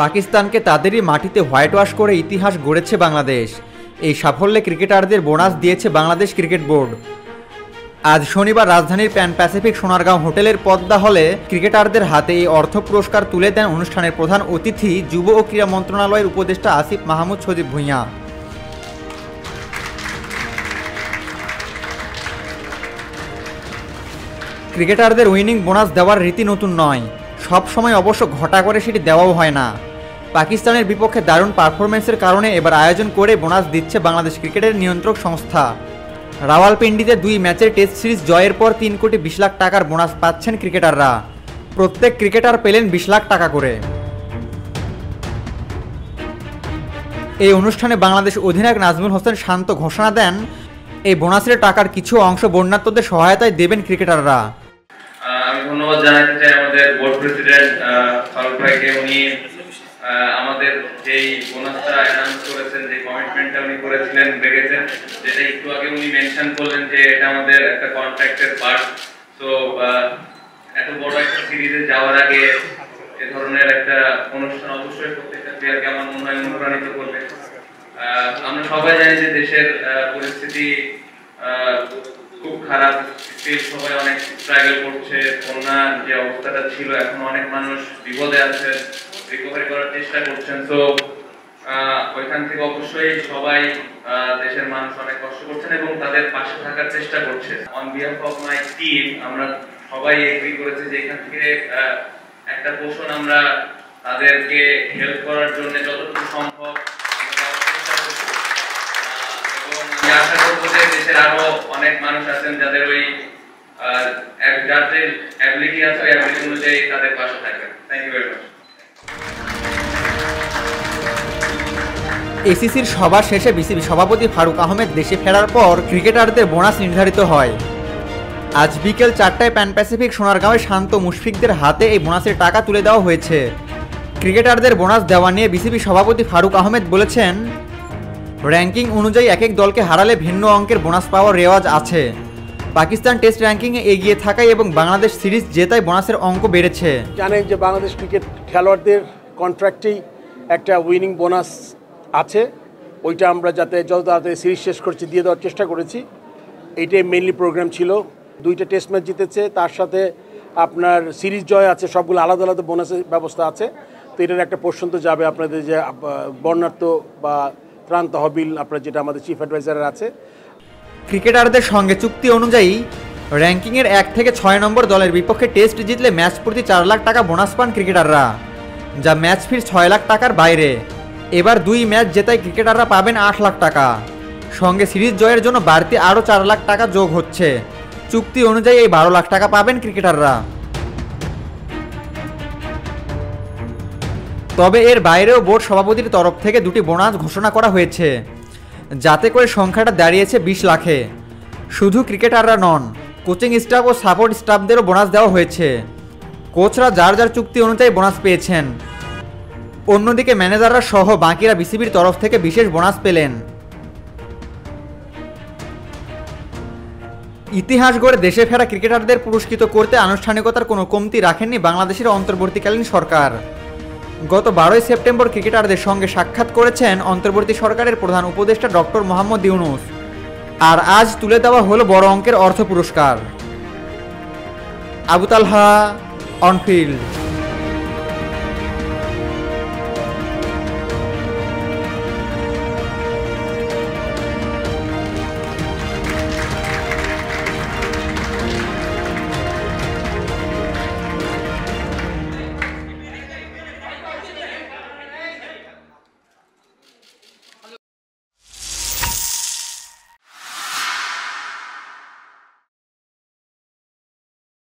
পাকিস্তানকে তাদেরই মাটিতে হোয়াইট ওয়াশ করে ইতিহাস গড়েছে বাংলাদেশ। এই সাফল্যে ক্রিকেটারদের বোনাস দিয়েছে বাংলাদেশ ক্রিকেট বোর্ড। আজ শনিবার রাজধানীর প্যান প্যাসিফিক সোনারগাঁও হোটেলের পদ্মা হলে ক্রিকেটারদের হাতে এই অর্থ পুরস্কার তুলে দেন অনুষ্ঠানের প্রধান অতিথি যুব ও ক্রীড়া মন্ত্রণালয়ের উপদেষ্টা আসিফ মাহমুদ সজীব ভূঁইয়া। ক্রিকেটারদের উইনিং বোনাস দেওয়ার রীতি নতুন নয়, সব সময় অবশ্য ঘটা করে সেটি দেওয়াও হয় না। পাকিস্তানের বিপক্ষে দারুণ পারফরমেন্সের কারণে এবার আয়োজন করে বোনাস দিচ্ছে বাংলাদেশ ক্রিকেটের নিয়ন্ত্রক সংস্থা। রাওয়ালপিন্ডিতে 2 ম্যাচের টেস্ট সিরিজ জয়ের পর 3 কোটি 20 লাখ টাকার বোনাস পাচ্ছেন ক্রিকেটাররা। প্রত্যেক ক্রিকেটার পেলেন 20 লাখ টাকা করে। এই অনুষ্ঠানে বাংলাদেশ অধিনায়ক নাজমুল হোসেন শান্ত ঘোষণা দেন, এই বোনাসের টাকার কিছু অংশ বন্যার্তদের সহায়তায় দেবেন ক্রিকেটাররা। আমি ধন্যবাদ জানাতে চাই আমাদের বোর্ড প্রেসিডেন্ট ফারুক ভাইকে। উনি আমাদের যেই বোনাসটা অ্যানাউন্স করেছেন, যে কমিটমেন্টটা উনি করেছিলেন রেখেছেন, যেটা একটু আগে উনি মেনশন করলেন যে এটা আমাদের একটা কন্ট্রাক্টের পার্ট। তো এত বড় একটা সিরিজে যাওয়ার আগে এ ধরনের একটা অনুষ্ঠান অবশ্যই প্রত্যেকটা প্লেয়ারকে আমার মনে হয় অনুপ্রাণিত করবে। আমরা সবাই জানি যে দেশের পরিস্থিতি খুব খারাপ, সবাই অনেক স্ট্রাগল করছে। বন্যার যে অবস্থাটা ছিল, এখন অনেক মানুষ বিপদে আছে, রিকভারি করার চেষ্টা করছেন। তো ওইখান থেকে অবশ্যই সবাই দেশের মানুষ অনেক কষ্ট করছেন এবং তাদের পাশে থাকার চেষ্টা করছে। On behalf of my team আমরা সবাই এগ্রি করেছি যে এখান থেকে একটা পোর্শন আমরা তাদেরকে হেল্প করার জন্য যতটুকু সম্ভব আশা করবো যে দেশের আরো অনেক মানুষ আছেন যাদের ওই যাদের অ্যাবিলিটি আছে, ওই অ্যাবিলিটি অনুযায়ী তাদের পাশে থাকবেন। Thank you very much. এসিসির সভা শেষে বিসিবি সভাপতি ফারুক আহমেদ দেশে ফেরার পর ক্রিকেটারদের বোনাস নির্ধারিত হয়। আজ বিকেল 4টায় প্যান প্যাসিফিক সোনারগাঁওয়ে শান্ত মুশফিকদের হাতে এই বোনাসের টাকা তুলে দেওয়া হয়েছে। ক্রিকেটারদের বোনাস দেওয়া নিয়ে বিসিবি সভাপতি ফারুক আহমেদ বলেছেন, র্যাঙ্কিং অনুযায়ী এক এক দলকে হারালে ভিন্ন অঙ্কের বোনাস পাওয়ার রেওয়াজ আছে। পাকিস্তান টেস্ট র্যাঙ্কিংয়ে এগিয়ে থাকায় এবং বাংলাদেশ সিরিজ জেতায় বোনাসের অঙ্ক বেড়েছে। জানেন যে বাংলাদেশ ক্রিকেট খেলোয়াড়দের কন্ট্রাক্টেই একটা উইনিং বোনাস আছে, ওইটা আমরা যাতে যত তাড়াতাড়ি সিরিজ শেষ করছি দিয়ে দেওয়ার চেষ্টা করেছি। এইটাই মেইনলি প্রোগ্রাম ছিল। 2টা টেস্ট ম্যাচ জিতেছে, তার সাথে আপনার সিরিজ জয় আছে, সবগুলো আলাদা আলাদা বোনাসের ব্যবস্থা আছে। তো এটার একটা পোর্শন তো যাবে আপনাদের যে বর্ণার্থ বা ত্রাণ তহবিল, আপনার যেটা আমাদের চিফ অ্যাডভাইজার আছে। ক্রিকেটারদের সঙ্গে চুক্তি অনুযায়ী র্যাঙ্কিংয়ের 1 থেকে 6 নম্বর দলের বিপক্ষে টেস্ট জিতলে ম্যাচ প্রতি 4 লাখ টাকা বোনাস পান ক্রিকেটাররা, যা ম্যাচ ফির 6 লাখ টাকার বাইরে। এবার 2 ম্যাচ জেতায় ক্রিকেটাররা পাবেন 8 লাখ টাকা। সঙ্গে সিরিজ জয়ের জন্য বাড়তি আরও 4 লাখ টাকা যোগ হচ্ছে। চুক্তি অনুযায়ী এই 12 লাখ টাকা পাবেন ক্রিকেটাররা। তবে এর বাইরেও বোর্ড সভাপতির তরফ থেকে 2টি বোনাস ঘোষণা করা হয়েছে, যাতে করে সংখ্যাটা দাঁড়িয়েছে 20 লাখে। শুধু ক্রিকেটাররা নন, কোচিং স্টাফ ও সাপোর্ট স্টাফদেরও বোনাস দেওয়া হয়েছে। কোচরা যার যার চুক্তি অনুযায়ী বোনাস পেয়েছেন। অন্যদিকে ম্যানেজাররা সহ বাকিরা বিসিবির তরফ থেকে বিশেষ বোনাস পেলেন। ইতিহাস গড়ে দেশে ফেরা ক্রিকেটারদের পুরস্কৃত করতে আনুষ্ঠানিকতার কোনো কমতি রাখেননি বাংলাদেশের অন্তর্বর্তীকালীন সরকার। গত 12ই সেপ্টেম্বর ক্রিকেটারদের সঙ্গে সাক্ষাৎ করেছেন অন্তর্বর্তী সরকারের প্রধান উপদেষ্টা ডক্টর মোহাম্মদ ইউনুস। আর আজ তুলে দেওয়া হলো বড় অঙ্কের অর্থ পুরস্কার। আবু তালহা, অনফিল্ড।